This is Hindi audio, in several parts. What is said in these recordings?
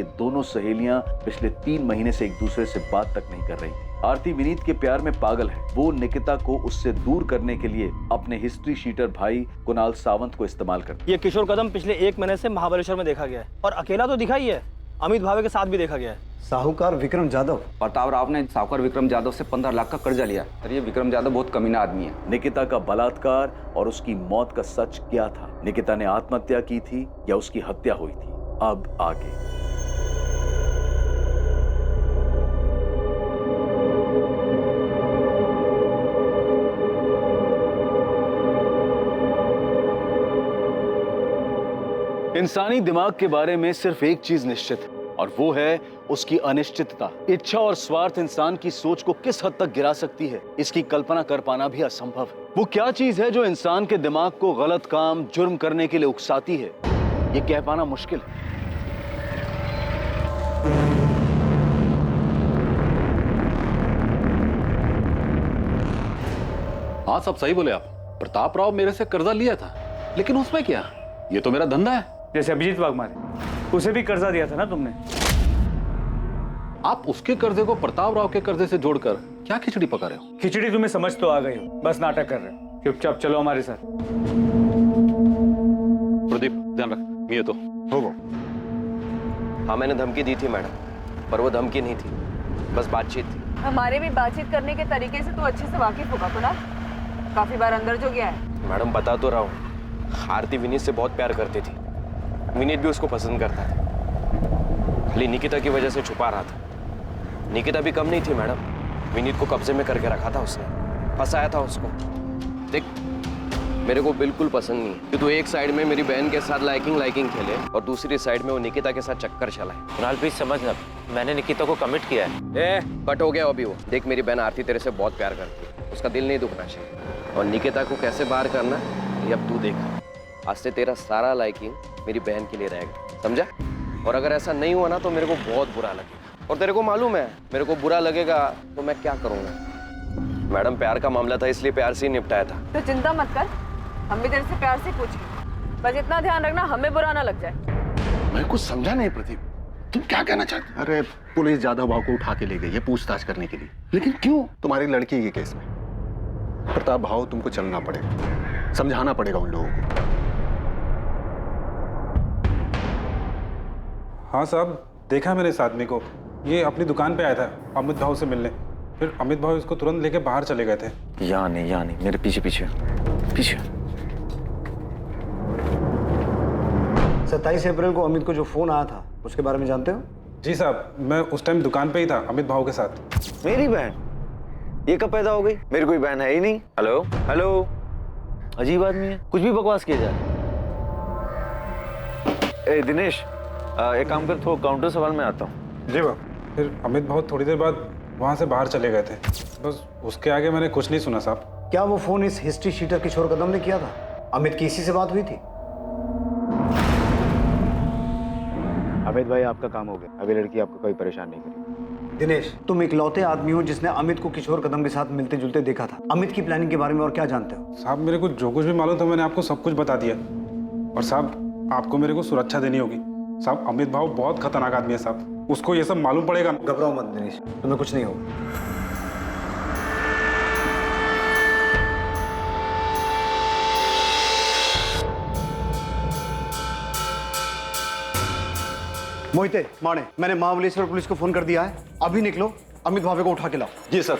कि दोनों सहेलियां पिछले 3 महीने से एक दूसरे से बात तक नहीं कर रही थी। आरती विनीत के प्यार में पागल है। वो निकिता को उससे दूर करने के लिए अपने हिस्ट्री शीटर भाई कुणाल सावंत को इस्तेमाल करती है। ये किशोर कदम पिछले 1 महीने से महाबलेश्वर में देखा गया है और अकेला तो दिखा ही है, अमित भावे के साथ भी देखा गया है। साहूकार विक्रम जाधव। प्रताप राव ने साहूकार विक्रम जाधव से 15 लाख का कर्जा लिया और ये विक्रम जाधव बहुत कमीना आदमी है। निकिता का बलात्कार और उसकी मौत का सच क्या था? निकिता ने आत्महत्या की थी या उसकी हत्या हुई थी? अब आगे। इंसानी दिमाग के बारे में सिर्फ एक चीज निश्चित है और वो है उसकी अनिश्चितता। इच्छा और स्वार्थ इंसान की सोच को किस हद तक गिरा सकती है, इसकी कल्पना कर पाना भी असंभव है। वो क्या चीज है जो इंसान के दिमाग को गलत काम, जुर्म करने के लिए उकसाती है, ये कह पाना मुश्किल है। हाँ, सब सही बोले आप। प्रताप राव मेरे से कर्जा लिया था, लेकिन उसमें क्या, ये तो मेरा धंधा है। जैसे अभिजीत वाघमारे, उसे भी कर्जा दिया था ना तुमने। आप उसके कर्जे को प्रताप राव के कर्जे से जोड़कर क्या खिचड़ी पका रहे हो? खिचड़ी तुम्हें समझ तो आ गई हो, बस नाटक कर रहे हो। चुपचाप चलो हमारे साथ। प्रदीप, ध्यान रख, ये तो हो। हाँ, मैंने धमकी दी थी मैडम, पर वो धमकी नहीं थी, बस बातचीत थी। हमारे भी बातचीत करने के तरीके से तो अच्छे से वाकिफ होगा तो ना, काफी बार अंदर जो गया है। मैडम बता तो रहा हूँ, आरती विनीत से बहुत प्यार करती थी, विनीत भी उसको पसंद करता था, खाली निकिता की वजह से छुपा रहा था। निकिता भी कम नहीं थी मैडम, विनीत को कब्जे में करके रखा था उसने, फंसाया था उसको। देख, मेरे को बिल्कुल पसंद नहीं है कि तू एक साइड में मेरी बहन के साथ लाइकिंग खेले और दूसरी साइड में वो निकिता के साथ चक्कर चलाए। कुणाल प्लीज समझना, मैंने निकिता को कमिट किया है। कट हो गया अभी वो। देख, मेरी बहन आरती तेरे से बहुत प्यार करती है, उसका दिल नहीं दुखना चाहिए। और निकिता को कैसे बाहर करना ये अब तू देख। आज से तेरा सारा लाइकिंग मेरी बहन के लिए रहेगा, समझा? और अगर ऐसा नहीं हुआ ना तो मेरे को बहुत बुरा लगेगा, और तेरे को मालूम है मेरे को बुरा लगेगा तो मैं क्या करूँगा। मैडम, प्यार का मामला था इसलिए प्यार से ही निपटाया था। तो चिंता मत कर, हम भी तेरे से प्यार से पूछेंगे, बस इतना ध्यान रखना हमें बुरा ना लग जाए। मैं कुछ समझा नहीं प्रदीप, तुम क्या कहना चाहते? अरे पुलिस जाधव भाव को उठा के ले गई है पूछताछ करने के लिए, लेकिन क्यों? तुम्हारी लड़की के केस में प्रताप भाव तुमको चलना पड़ेगा, समझाना पड़ेगा उन लोगों को। हाँ साहब, देखा मैंने इस आदमी को, ये अपनी दुकान पे आया था अमित भाव से मिलने, फिर अमित भाव इसको तुरंत लेके बाहर चले गए थे। यहाँ नहीं, मेरे पीछे 27 अप्रैल को अमित को जो फोन आया था उसके बारे में जानते हो? जी साहब, मैं उस टाइम दुकान पे ही था अमित भाव के साथ। मेरी बहन ये कब पैदा हो गई? मेरी कोई बहन है ही नहीं। हेलो, अजीब आदमी है, कुछ भी बकवास किया जाए। ए दिनेश, एक काम कर, थोड़ा काउंटर सवाल में आता हूँ। जी बाब। फिर अमित भाव थोड़ी देर बाद वहाँ से बाहर चले गए थे, बस उसके आगे मैंने कुछ नहीं सुना साहब। क्या वो फोन इस हिस्ट्री शीटर किशोर कदम ने किया था? अमित की इसी से बात हुई थी? अमित भाई, आपका काम हो गया, अभी लड़की आपको कोई परेशान नहीं करेगी। दिनेश, तुम इकलौते आदमी हो जिसने अमित को किशोर कदम के साथ मिलते जुलते देखा था। अमित की प्लानिंग के बारे में और क्या जानते हो? साहब, मेरे को जो कुछ भी मालूम था मैंने आपको सब कुछ बता दिया। और साहब, आपको मेरे को सुरक्षा देनी होगी। साहब, अमित भाव बहुत खतरनाक आदमी है साहब, उसको ये सब मालूम पड़ेगा। घबराओ मत दिनेश, तुम्हें कुछ नहीं होगा। मोहिते, माने, मैंने महाबलेश्वर पुलिस को फोन कर दिया है, अभी निकलो, अमित भावे को उठा के लाओ। जी सर।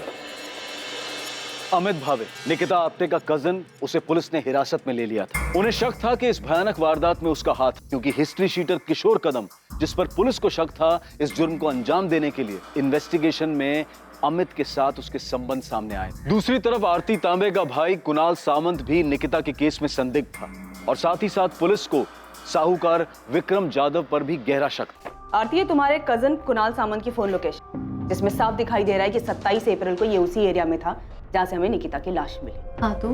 अमित भावे, निकिता आप्टे का कजन, उसे पुलिस ने हिरासत में ले लिया था। उन्हें शक था कि इस भयानक वारदात में उसका हाथ, क्योंकि हिस्ट्री शीटर किशोर कदम, जिस पर पुलिस को शक था, इस जुर्म को अंजाम देने के लिए इन्वेस्टिगेशन में अमित के साथ उसके संबंध सामने आए। दूसरी तरफ आरती तांबे का भाई कुणाल सावंत भी निकिता के केस में संदिग्ध था, और साथ ही साथ पुलिस को साहूकार विक्रम जाधव पर भी गहरा शक था। आरती, ये तुम्हारे कजन कुणाल सावंत की फोन लोकेशन, जिसमें साफ दिखाई दे रहा है कि 27 अप्रैल को ये उसी एरिया में था जहाँ से हमें निकिता की लाश मिली। हाँ, तो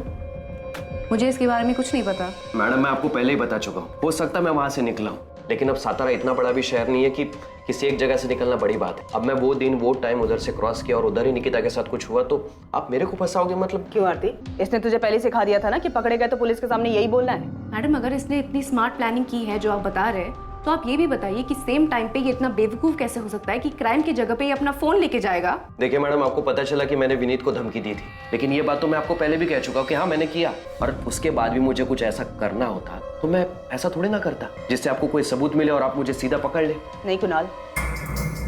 मुझे इसके बारे में कुछ नहीं पता। मैडम, मैं आपको पहले ही बता चुका हूँ, हो सकता है मैं वहां से निकला हूँ, लेकिन अब सातारा इतना बड़ा भी शहर नहीं है कि किसी एक जगह से निकलना बड़ी बात है। अब मैं वो दिन वो टाइम उधर से क्रॉस किया और उधर ही निकिता के साथ कुछ हुआ तो आप मेरे को फंसाओगे? मतलब क्यों आरती, इसने तुझे पहले सिखा दिया था ना कि पकड़े गए तो पुलिस के सामने यही बोलना है। मैडम, अगर इसने इतनी स्मार्ट प्लानिंग की है जो आप बता रहे, तो आप ये भी बताइए कि सेम टाइम पे ये इतना बेवकूफ कैसे हो सकता है कि क्राइम की जगह पे ये अपना फोन लेके जाएगा। देखिए मैडम, आपको पता चला कि मैंने विनीत को धमकी दी थी, लेकिन ये बात तो मैं आपको पहले भी कह चुका हूँ कि हाँ मैंने किया, और उसके बाद भी मुझे कुछ ऐसा करना होता तो मैं ऐसा थोड़ी ना करता जिससे आपको कोई सबूत मिले और आप मुझे सीधा पकड़ ले। नहीं कुणाल,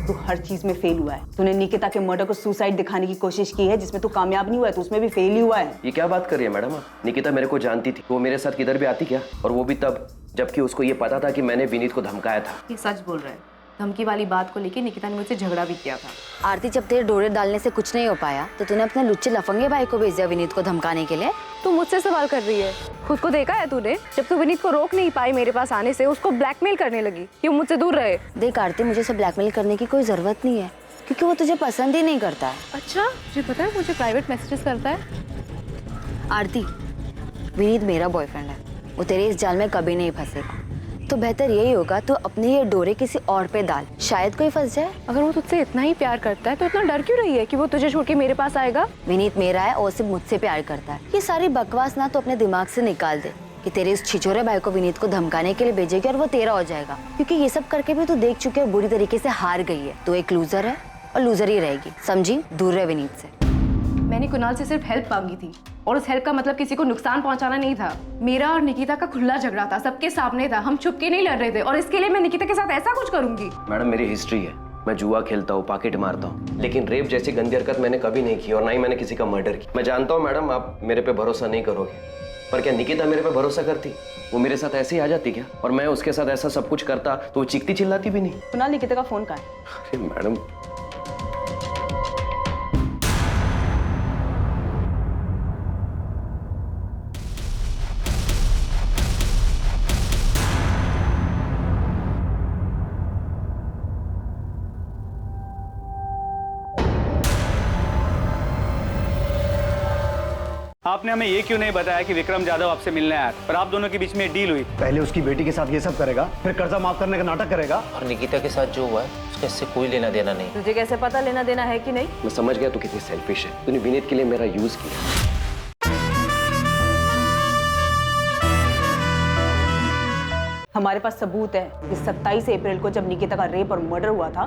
तू हर चीज में फेल हुआ है। तूने निकिता के मर्डर को सुसाइड दिखाने की कोशिश की है, जिसमें तू कामयाब नहीं हुआ है, तो उसमें भी फेल ही हुआ है। ये क्या बात कर रही है मैडम आप? निकिता मेरे को जानती थी, वो मेरे साथ किधर भी आती क्या, और वो भी तब जबकि उसको ये पता था कि मैंने विनीत को धमकाया था। ये सच बोल रहा है। धमकी वाली बात को लेके निकिता ने मुझसे झगड़ा भी किया था। आरती, जब तेरे डोरे डालने से कुछ नहीं हो पाया तो तूने अपने लुच्चे लफंगे भाई को भेज दिया विनीत को धमकाने के लिए। तू मुझसे सवाल कर रही है? खुद को देखा है तूने? जब तू विनीत को रोक नहीं पाई मेरे पास आने से, उसको ब्लैकमेल करने लगी कि वो मुझसे दूर रहे। देख आरती, मुझे उसे ब्लैकमेल करने की कोई जरूरत नहीं है, क्योंकि वो तुझे पसंद ही नहीं करता है। अच्छा, तुझे पता है मुझे प्राइवेट मैसेजेस करता है? आरती, विनीत मेरा बॉयफ्रेंड है, वो तेरे इस जाल में कभी नहीं फंसेगा। तो बेहतर यही होगा तो अपने ये डोरे किसी और पे डाल, शायद कोई फंस जाए। अगर वो तुझसे इतना ही प्यार करता है तो इतना डर क्यों रही है कि वो तुझे छोड़ के मेरे पास आएगा? विनीत मेरा है और सिर्फ मुझसे प्यार करता है। ये सारी बकवास ना तो अपने दिमाग से निकाल दे कि तेरे इस छिछोरे भाई को विनीत को धमकाने के लिए भेजेगी और वो तेरा हो जाएगा, क्योंकि ये सब करके भी तू देख चुके और बुरी तरीके से हार गई है। तो एक लूजर है और लूजर ही रहेगी, समझी? दूर रहे विनीत से। मैंने कुणाल से सिर्फ हेल्प मांगी थी, और उस हेल्प का मतलब किसी को नुकसान पहुंचाना नहीं था। मेरा और निकिता का खुला झगड़ा था, सबके सामने था, हम छुप के नहीं लड़ रहे थे, और इसके लिए मैं निकिता के साथ ऐसा कुछ करूंगी? मैडम, मेरी हिस्ट्री है, मैं जुआ खेलता हूँ, पॉकेट मारता हूँ, लेकिन रेप जैसी गंदी हरकत मैंने कभी नहीं की, और ना ही मैंने किसी का मर्डर किया। मैं जानता हूँ मैडम आप मेरे पे भरोसा नहीं करोगे, पर क्या निकिता मेरे पे भरोसा करती? वो मेरे साथ ऐसे ही आ जाती क्या? और मैं उसके साथ ऐसा सब कुछ करता तो वो चीखती चिल्लाती भी नहीं। कुणाल, निकिता का फोन कहाँ है? अरे मैडम, आपने हमें ये क्यों नहीं बताया कि विक्रम जाधव आपसे मिलने आया था, पर आप दोनों के बीच में डील हुई? पहले उसकी बेटी के साथ ये सब करेगा, फिर कर्जा माफ करने का नाटक करेगा। और निकिता के साथ जो हुआ है उसका इससे कोई लेना देना नहीं। तुझे कैसे पता लेना देना है कि नहीं? मैं समझ गया तू कितनी सेल्फिश है। तूने विनीत के लिए मेरा यूज किया। हमारे पास सबूत है कि 27 अप्रैल को जब निकिता का रेप और मर्डर हुआ था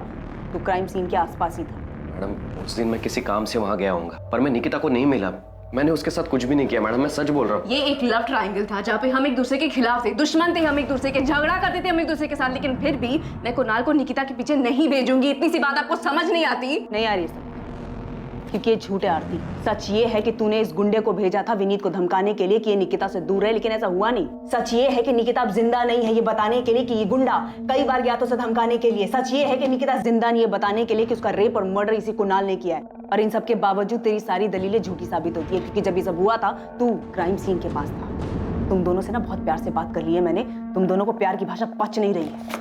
तो क्राइम सीन के आसपास ही था। मैडम, उस दिन मैं किसी काम से वहां गया होऊंगा, पर मैं निकिता को नहीं मिला। मैंने उसके साथ कुछ भी नहीं किया मैडम, मैं सच बोल रहा हूँ। ये एक लव ट्रायंगल था जहाँ पे हम एक दूसरे के खिलाफ थे, दुश्मन थे हम एक दूसरे के, झगड़ा करते थे हम एक दूसरे के साथ, लेकिन फिर भी मैं कुणाल को निकिता के पीछे नहीं भेजूंगी। इतनी सी बात आपको समझ नहीं आती? नहीं आ रही सब, क्योंकि ये झूठ है आरती। सच ये है कि तूने इस गुंडे को भेजा था विनीत को धमकाने के लिए कि ये निकिता से दूर है, लेकिन ऐसा हुआ नहीं। सच ये है कि निकिता अब जिंदा नहीं है, ये बताने के लिए कि ये गुंडा कई बार गया तो उसे धमकाने के लिए। सच ये है कि निकिता जिंदा नहीं है, बताने के लिए कि उसका रेप और मर्डर इसी कुणाल ने किया है। और इन सब के बावजूद तेरी सारी दलीलें झूठी साबित होती है, क्योंकि जब ये सब हुआ था तू क्राइम सीन के पास था। तुम दोनों से ना बहुत प्यार से बात कर ली है मैंने, तुम दोनों को प्यार की भाषा पच नहीं रही है।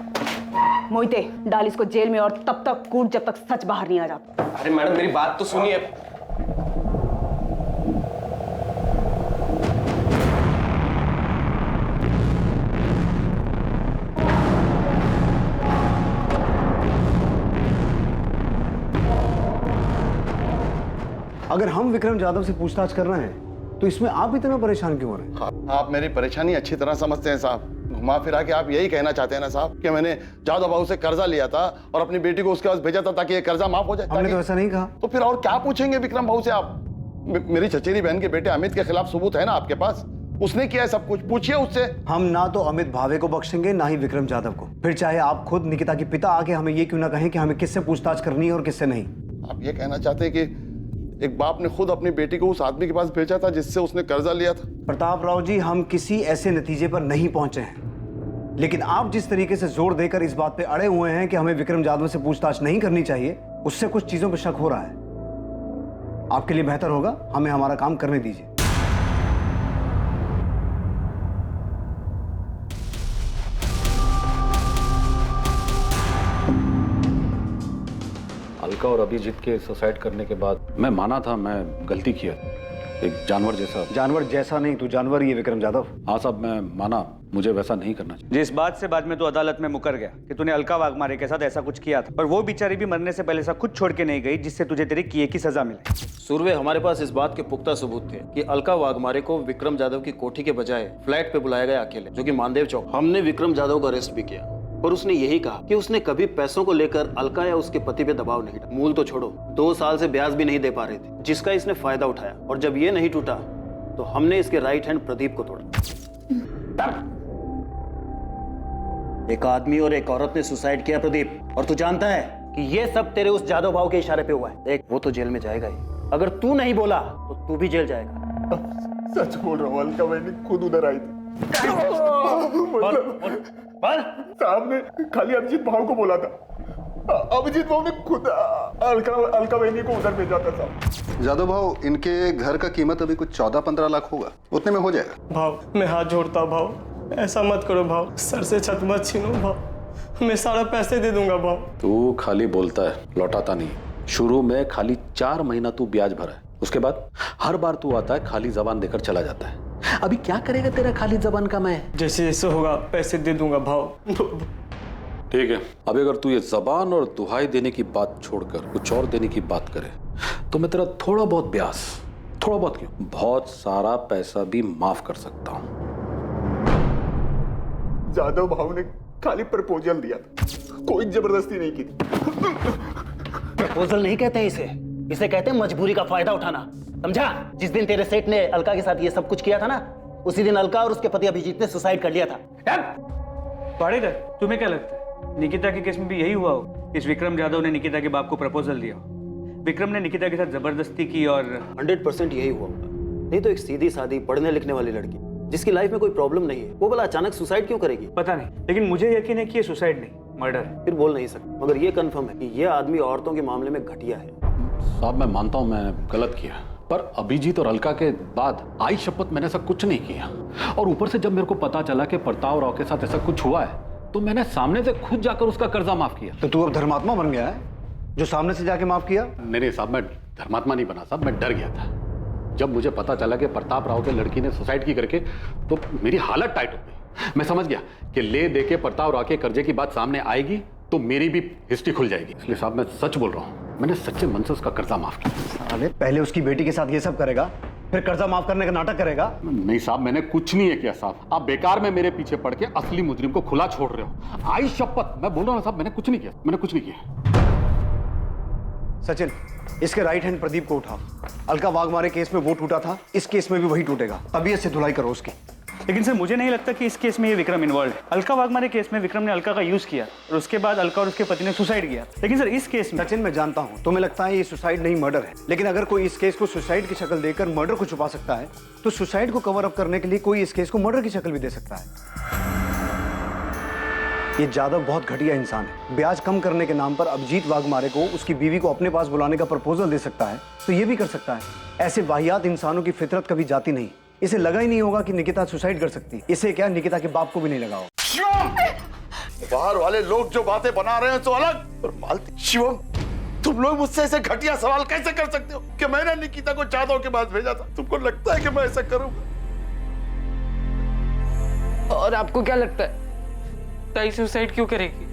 मोहिते, डाल इसको जेल में और तब तक कूद जब तक सच बाहर नहीं आ जाता। अरे मैडम, मेरी बात तो सुनिए। अगर हम विक्रम जाधव से पूछताछ कर रहे हैं तो इसमें आप इतना परेशान क्यों हो रहे हैं? आप मेरी परेशानी अच्छी तरह समझते हैं साहब। घुमा फिरा के आप यही कहना चाहते हैं ना साहब कि मैंने जाधव बाबू से कर्जा लिया था और अपनी बेटी को उसके पास भेजा था ताकि ये कर्जा माफ हो जाए। हमने तो ऐसा नहीं कहा। तो फिर और क्या पूछेंगे विक्रम बाबू से आप? मेरी चचेरी बहन के बेटे अमित के खिलाफ सबूत है ना आपके पास, उसने किया है सब कुछ, पूछिए उससे। हम ना तो अमित भावे को बख्शेंगे ना ही विक्रम जाधव को। फिर चाहे आप खुद निकिता के पिता आके हमें ये क्यों ना कहें कि हमें किससे पूछताछ करनी है और किससे नहीं। आप ये कहना चाहते हैं कि एक बाप ने खुद अपनी बेटी को उस आदमी के पास भेजा था जिससे उसने कर्जा लिया था? प्रताप राव जी, हम किसी ऐसे नतीजे पर नहीं पहुंचे हैं, लेकिन आप जिस तरीके से जोर देकर इस बात पे अड़े हुए हैं कि हमें विक्रम जाधव से पूछताछ नहीं करनी चाहिए, उससे कुछ चीजों पर शक हो रहा है। आपके लिए बेहतर होगा हमें हमारा काम करने दीजिए। अलका और अभिजीत के सुसाइड करने के बाद मैं माना था मैं गलती किया, एक जानवर जैसा। जानवर जैसा नहीं, तू जानवर ही है विक्रम जाधव। हाँ साहब, मैं माना मुझे वैसा नहीं करना चाहिए। जिस बात से बाद में तू अदालत में मुकर गया कि तूने अलका वाघमारे के साथ ऐसा कुछ किया था, और वो बेचारी भी मरने से पहले ऐसा कुछ छोड़ के नहीं गई जिससे तुझे तेरे किए की सजा मिले। सूर्वे, हमारे पास इस बात के पुख्ता सबूत थे कि अलका वाघमारे को विक्रम जाधव की कोठी के बजाय फ्लैट पे बुलाया गया अकेले, जो कि मानदेव चौक। हमने विक्रम जाधव को अरेस्ट भी किया। और उसने यही कहा कि उसने कभी पैसों को लेकर अलका या उसके पति पे दबाव नहीं डाला। मूल तो छोड़ो, 2 साल से ब्याज भी नहीं दे पा रहे थे, जिसका इसने फायदा उठाया, और जब ये नहीं टूटा तो हमने इसके राइट हैंड प्रदीप को तोड़ा। एक आदमी और एक औरत ने सुसाइड किया प्रदीप, और तू जानता है कि ये सब तेरे उस जादव भाव के इशारे पे हुआ है। देख, वो तो जेल में जाएगा ही, अगर तू नहीं बोला तो तू भी जेल जाएगा। सच बोल रहा हूँ, अलका बहनी खुद उधर आई थी। साहब ने खाली अभिजीत भाव को बोला था, अभिजीत भाव ने खुद अलका बहनी को उधर भेजा था साहब। जादव भाव, इनके घर का कीमत अभी कुछ 14-15 लाख होगा, उतने में हो जाएगा। भाव, मैं हाथ जोड़ता भाव, ऐसा मत करो भाव, सर से छत मत छीनो भाव, मैं सारा पैसे दे दूंगा भाव। तू खाली बोलता है, लौटाता नहीं। शुरू में खाली 4 महीना तू ब्याज भरा है, उसके बाद हर बार तू आता है खाली जबान देकर चला जाता है। अभी क्या करेगा तेरा खाली जबान का मैं? जैसे जैसे होगा पैसे दे दूंगा भाव। ठीक है, अभी अगर तू ये जबान और दुहाई देने की बात छोड़कर कुछ और देने की बात करे तो मैं तेरा थोड़ा बहुत ब्याज, थोड़ा बहुत क्यों, बहुत सारा पैसा भी माफ कर सकता हूं। जादव भाव ने खाली प्रपोजल दिया था, कोई जबरदस्ती नहीं की। प्रपोजल नहीं कहते हैं इसे कहते हैं मजबूरी का फायदा उठाना, समझा? जिस दिन तेरे सेठ ने अलका के साथ ये सब कुछ किया था ना, उसी दिन अलका और उसके पति अभिजीत ने सुसाइड कर लिया था। पाड़ेकर, तुम्हें क्या लगता है निकिता के केस में भी यही हुआ हो? इस विक्रम जाधव ने निकिता के बाप को प्रपोजल दिया, विक्रम ने निकिता के साथ जबरदस्ती की और 100% यही हुआ होगा। नहीं तो एक सीधी सादी पढ़ने लिखने वाली लड़की जिसकी लाइफ में कोई प्रॉब्लम नहीं है, वो भला अचानक सुसाइड क्यों करेगी? पता नहीं, लेकिन मुझे यकीन है कि ये सुसाइड नहीं, मर्डर है। फिर बोल नहीं सकता, मगर ये कंफर्म है कि ये आदमी औरतों के मामले में घटिया है। साहब, मैं मानता हूं मैं गलत किया, पर अभिजीत और अलका के बाद आई शपथ मैंने ऐसा कुछ नहीं किया। और ऊपर से जब मेरे को पता चला कि प्रताप राव के साथ ऐसा कुछ हुआ है तो मैंने सामने से खुद जाकर उसका कर्जा माफ किया। तो तू अब धर्मात्मा बन गया है जो सामने से जाके माफ किया? नहीं साहब, मैं धर्मात्मा नहीं बना साहब, मैं डर गया था। जब मुझे पता चला कि प्रताप राव के लड़की ने सुसाइड की करके, तो मेरी हालत टाइट हो गई। मैं समझ गया कि ले दे के प्रताप राव के कर्जे की बात सामने आएगी तो मेरी भी हिस्ट्री खुल जाएगी। इसलिए साहब मैं सच बोल रहा हूँ, मैंने सच्चे मन से उसका कर्जा माफ किया। अरे पहले उसकी बेटी के साथ ये सब करेगा, फिर कर्जा माफ करने का नाटक करेगा? नहीं साहब, मैंने कुछ नहीं है किया साहब, आप बेकार में मेरे पीछे पड़ के असली मुजरिम को खुला छोड़ रहे हो। आई शपथ, मैं बोल रहा हूँ साहब, मैंने कुछ नहीं किया, मैंने कुछ नहीं किया। सचिन, इसके राइट हैंड प्रदीप को उठाओ। अलका वाघमारे केस में वो टूटा था, इस केस में भी वही टूटेगा, तबीयत से धुलाई करो उसकी। लेकिन सर, मुझे नहीं लगता कि इस केस में ये विक्रम इन्वॉल्व है। अलका वाघमारे केस में विक्रम ने अलका का यूज किया और उसके बाद अलका और उसके पति ने सुसाइड किया। लेकिन सर इस केस में, सचिन मैं जानता हूं तुम्हें लगता है ये सुसाइड नहीं मर्डर है, लेकिन अगर कोई इस केस को सुसाइड की शक्ल देकर मर्डर को छुपा सकता है तो सुसाइड को कवर अप करने के लिए कोई इस केस को मर्डर की शक्ल भी दे सकता है। ये जादव बहुत घटिया इंसान है। ब्याज कम करने के नाम पर अभिजीत वाघमारे को उसकी बीवी को अपने पास बुलाने का प्रपोजल दे सकता है, तो ये भी कर सकता है। ऐसे वाहियात इंसानों की फितरत कभी जाती नहीं। इसे लगा ही नहीं होगा कि निकिता सुसाइड कर सकती है। इसे क्या, निकिता के बाप को भी नहीं लगा हो। बाहर वाले लोग जो बातें बना रहे हैं तो अलग, और मालती शिवम, तुम लोग मुझसे ऐसे घटिया सवाल कैसे कर सकते हो कि मैंने निकिता को जादव के पास भेजा था? तुमको लगता है कि मैं ऐसा करूंगा? और आपको क्या लगता है ताई सुसाइड क्यों करेगी?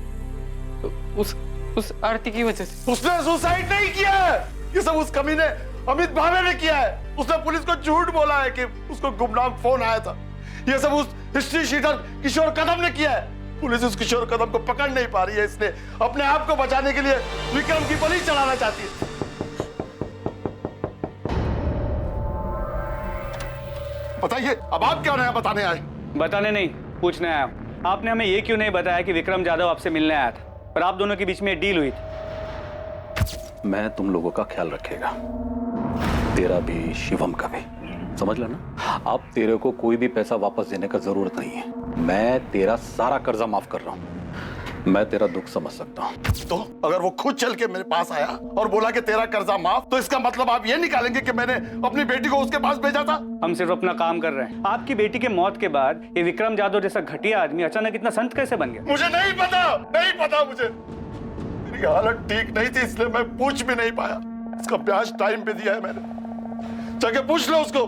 उस आरती की वजह से। उसने सुसाइड नहीं किया है, ये सब उस कमीने अमित भावे ने किया है। उसने पुलिस को झूठ बोला है कि उसको गुमनाम फोन आया था। ये सब उस हिस्ट्री शीटर किशोर कदम ने किया है। पुलिस उस किशोर कदम को पकड़ नहीं पा रही है, इसलिए अपने आप को बचाने के लिए विक्रम की बलि चढ़ाना चाहती है। बताइए, अब आप क्या नया बताने आए? बताने नहीं, पूछने आया। आपने हमें ये क्यों नहीं बताया कि विक्रम जाधव आपसे मिलने आया था, पर आप दोनों के बीच में डील हुई थी? मैं तुम लोगों का ख्याल रखेगा, तेरा भी शिवम का भी, समझ लेना। अब तेरे को कोई भी पैसा वापस देने का जरूरत नहीं है। मैं तेरा सारा कर्जा माफ कर रहा हूँ। मैं तेरा दुख समझ सकता हूँ। तो अगर वो खुद चल के मेरे पास आया और बोला कि तेरा कर्जा माफ, तो इसका मतलब आप ये निकालेंगे कि मैंने अपनी बेटी को उसके पास भेजा था? हम सिर्फ अपना काम कर रहे हैं। आपकी बेटी के मौत के बाद ये विक्रम जाधव जैसा घटिया आदमी अचानक इतना संत कैसे बन गया? मुझे नहीं पता मुझे। मेरी हालत ठीक नहीं थी, इसलिए मैं पूछ भी नहीं पाया। इसका ब्याज टाइम पे दिया है मैंने, जाके पूछ लो उसको।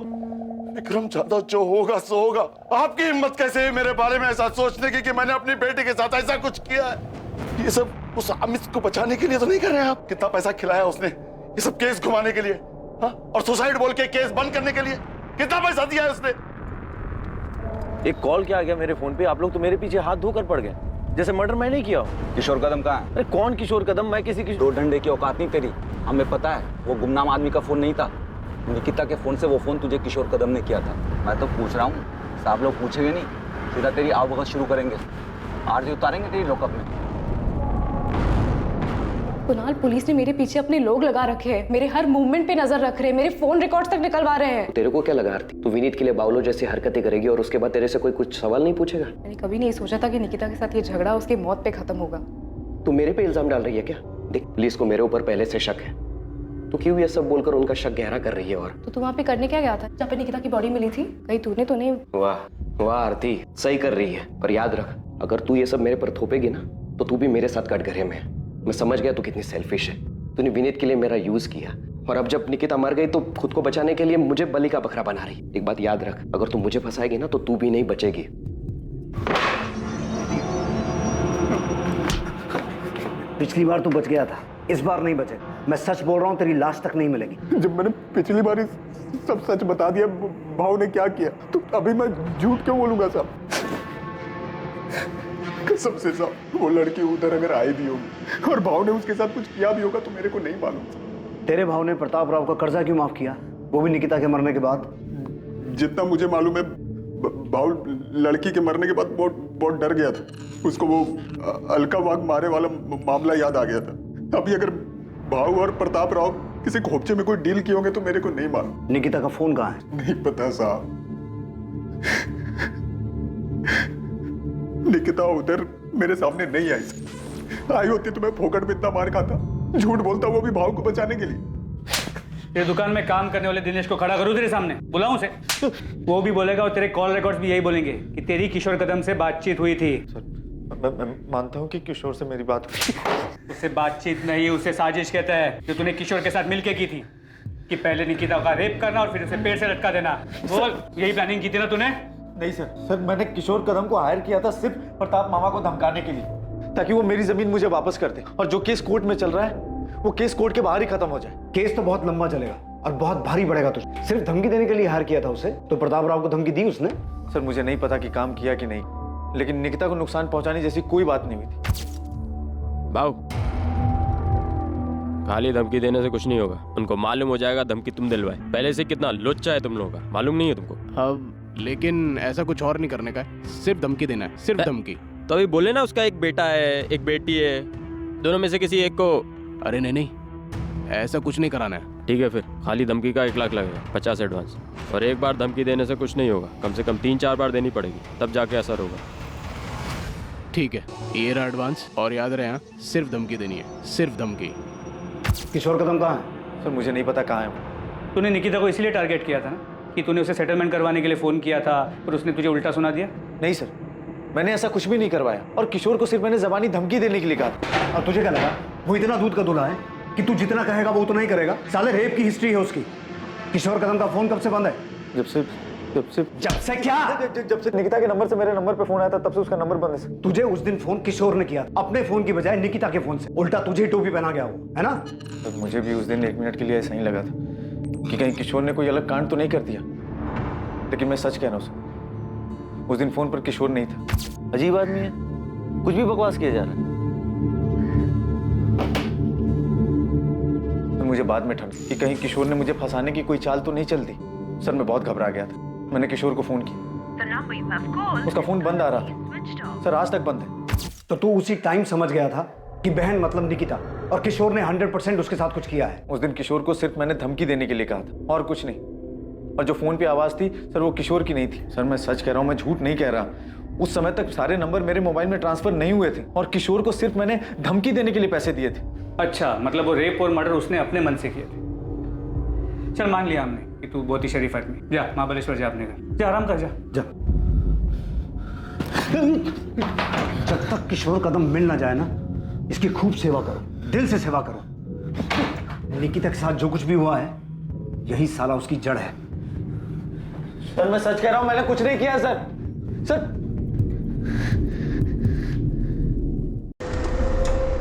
विक्रम जाधव जो होगा सो होगा। आपकी हिम्मत कैसे है मेरे बारे में ऐसा सोचने की कि मैंने अपनी बेटी के साथ ऐसा कुछ किया है? ये सब उस अमित को बचाने के लिए तो नहीं कर रहे हैं आप? कितना पैसा खिलाया उसने ये सब केस घुमाने के लिए, हाँ? और सुसाइड बोल के केस बंद करने के लिए कितना पैसा दिया है उसने? एक कॉल क्या आ गया मेरे फोन पे, आप लोग तो मेरे पीछे हाथ धोकर पड़ गए। जैसे मर्डर मैंने ही किया हो। किशोर कदम कहाँ है? अरे कौन किशोर कदम? मैं किसी की दो डंडे की औकात नहीं तेरी। हमें पता है वो गुमनाम आदमी का फोन नहीं था, निकिता के फोन से वो फोन तुझे किशोर कदम ने किया था। मैं तो पूछ रहा हूँ, साहब लोग पूछेंगे नहीं, सीधा तेरी आवभगत शुरू करेंगे, आरती उतारेंगे तेरी लॉकअप में। कुणाल, पुलिस ने मेरे पीछे अपने लोग लगा रखे हैं, मेरे हर मूवमेंट पे नजर रख रहे हैं, मेरे फोन रिकॉर्ड्स तक निकलवा रहे हैं। तेरे को क्या लगा आरती, तू विनीत के लिए बावलो जैसी हरकतें करेगी और उसके बाद तेरे से कोई कुछ सवाल नहीं पूछेगा? मैंने कभी नहीं सोचा था कि निकिता के साथ ये झगड़ा उसकी मौत पे खत्म होगा। तू मेरे पे इल्जाम डाल रही है क्या? देख, पुलिस को मेरे ऊपर पहले से शक है, तो क्यों ये सब बोलकर उनका शक गहरा कर रही है? और तो तू वहाँ पे करने क्या गया था जहाँ पे निकिता की बॉडी मिली थी? कहीं तूने तो नहीं? वाह वाह आरती, सही कर रही है, पर याद रख, अगर तू ये सब मेरे पर थोपेगी ना तो तू भी मेरे साथ कटघरे में है। मैं समझ गया तू कितनी सेल्फिश है। तूने विनीत के लिए मेरा यूज किया, और अब जब निकिता मर गई तो खुद को बचाने के लिए मुझे बलि का बकरा बना रही। एक बात याद रख, अगर तू मुझे फंसाएगी ना तो तू भी नहीं बचेगी। पिछली बार तू बच गया था, इस बार नहीं बचेगा। मैं सच बोल रहा हूँ, तेरी लाश तक नहीं मिलेगी। जब मैंने पिछली बार सब सच बता दिया भाव ने क्या किया, तो अभी मैं झूठ क्यों बोलूंगा साहब? कसम से साहब, वो लड़की उधर अगर आई भी होगी और भाव ने उसके साथ कुछ किया भी होगा तो मेरे को नहीं मालूम। तेरे भाव ने प्रताप राव का कर्जा क्यों माफ किया, वो भी निकिता के मरने के बाद? जितना मुझे मालूम है, भाव लड़की के मरने के बाद बहुत डर गया था। उसको वो अलका वाघ मारे वाला मामला याद आ गया था। अभी अगर भाव और प्रताप राव किसी खोपचे में कोई डील किए होंगे तो मेरे को नहीं मालूम। निकिता का फोन कहाँ है? नहीं पता साहब। निकिता उधर मेरे सामने नहीं आई। आई होती तो मैं फोकट में इतना मार खाता, झूठ बोलता, वो भी भाव को बचाने के लिए। ये दुकान में काम करने वाले दिनेश को खड़ा करूं तेरे सामने, बुलाऊं उसे? वो भी बोलेगा और तेरे कॉल रिकॉर्ड्स भी यही बोलेंगे कि तेरी किशोर कदम से बातचीत हुई थी। मैं मानता हूँ कि किशोर से मेरी बात हुई। उससे बातचीत नहीं, उसे साजिश कहता है, जो तूने किशोर के साथ मिलके की थी, कि पहले निकिता का रेप करना और फिर उसे पेड़ से लटका देना। बोल, यही प्लानिंग की थी ना तूने? नहीं सर, मैंने किशोर कदम को हायर किया था सिर्फ प्रताप मामा को धमकाने के लिए, ताकि वो मेरी जमीन मुझे वापस कर दे, और जो केस कोर्ट में चल रहा है वो केस कोर्ट के बाहर ही खत्म हो जाए। केस तो बहुत लंबा चलेगा और बहुत भारी पड़ेगा तुझे। सिर्फ धमकी देने के लिए हायर किया था उसे, तो प्रताप राव को धमकी दी उसने? सर मुझे नहीं पता कि काम किया कि नहीं, लेकिन निकिता को नुकसान पहुंचाने जैसी कोई बात नहीं हुई थी। बाबू, खाली धमकी देने से कुछ नहीं होगा, उनको मालूम हो जाएगा धमकी तुम दिलवाए। पहले से कितना लुच्चा है तुम लोगों का, मालूम नहीं है तुमको? अब लेकिन ऐसा कुछ और नहीं करने का है, सिर्फ धमकी देना है, सिर्फ धमकी। तो अभी बोले ना उसका एक बेटा है, एक बेटी है, दोनों में से किसी एक को। अरे नहीं, ऐसा कुछ नहीं कराना है। ठीक है, फिर खाली धमकी का 1 लाख लगेगा, 50 एडवांस। और एक बार धमकी देने से कुछ नहीं होगा, कम से कम 3-4 बार देनी पड़ेगी, तब जाके असर होगा। ठीक है, ये रहा एडवांस, और याद रहे हाँ, सिर्फ धमकी देनी है, सिर्फ धमकी। किशोर कदम कहाँ है? सर मुझे नहीं पता कहाँ है। तूने निकिता को इसलिए टारगेट किया था ना कि तूने उसे सेटलमेंट करवाने के लिए फोन किया था, और उसने तुझे उल्टा सुना दिया? नहीं सर, मैंने ऐसा कुछ भी नहीं करवाया, और किशोर को सिर्फ मैंने जबानी धमकी देने के लिए कहा था। और तुझे क्या लगा वो इतना दूध का दूल्हा है कि तू जितना कहेगा वो उतना ही करेगा? साले रेप की हिस्ट्री है उसकी। किशोर कदम का फोन कब से बंद है? जब से क्या? जब से निकिता के नंबर से मेरे नंबर पे फोन आया था, तब से उसका नंबर बंद है। तुझे उस दिन फोन किशोर ने किया, अपने फोन की बजाय निकिता के फोन से। उल्टा तुझे टोपी पहना गया वो, है ना? तो मुझे भी उस दिन 1 मिनट के लिए ऐसा ही लगा था कि कहीं किशोर ने कोई अलग कांड तो नहीं कर दिया, लेकिन मैं सच कह रहा हूँ, उस दिन फोन पर किशोर नहीं था। अजीब आदमी है, कुछ भी बकवास किया जा रहा है। तो मुझे बाद में ठंड कि कहीं किशोर ने मुझे फंसाने की कोई चाल तो नहीं चलती। सर मैं बहुत घबरा गया था, मैंने किशोर को फोन किया, उसका फोन बंद आ रहा था सर, आज तक बंद है। तो तू उसी टाइम समझ गया था कि बहन मतलब निकिता, और किशोर ने 100% उसके साथ कुछ किया है? उस दिन किशोर को सिर्फ मैंने धमकी देने के लिए कहा था, और कुछ नहीं। और जो फोन पे आवाज थी सर, वो किशोर की नहीं थी। सर मैं सच कह रहा हूँ, मैं झूठ नहीं कह रहा। उस समय तक सारे नंबर मेरे मोबाइल में ट्रांसफर नहीं हुए थे, और किशोर को सिर्फ मैंने धमकी देने के लिए पैसे दिए थे। अच्छा, मतलब वो रेप और मर्डर उसने अपने मन से किए थे। चल मान लिया हमने कि तू बहुत ही शरीफ आदमी। जा महाबलेश्वर जा अपने घर, जा आराम कर, जा। जब तक किशोर कदम मिल ना जाए ना, इसकी खूब सेवा करो, दिल से सेवा करो। निकिता के साथ जो कुछ भी हुआ है, यही साला उसकी जड़ है। सर मैं सच कह रहा हूं, मैंने कुछ नहीं किया सर।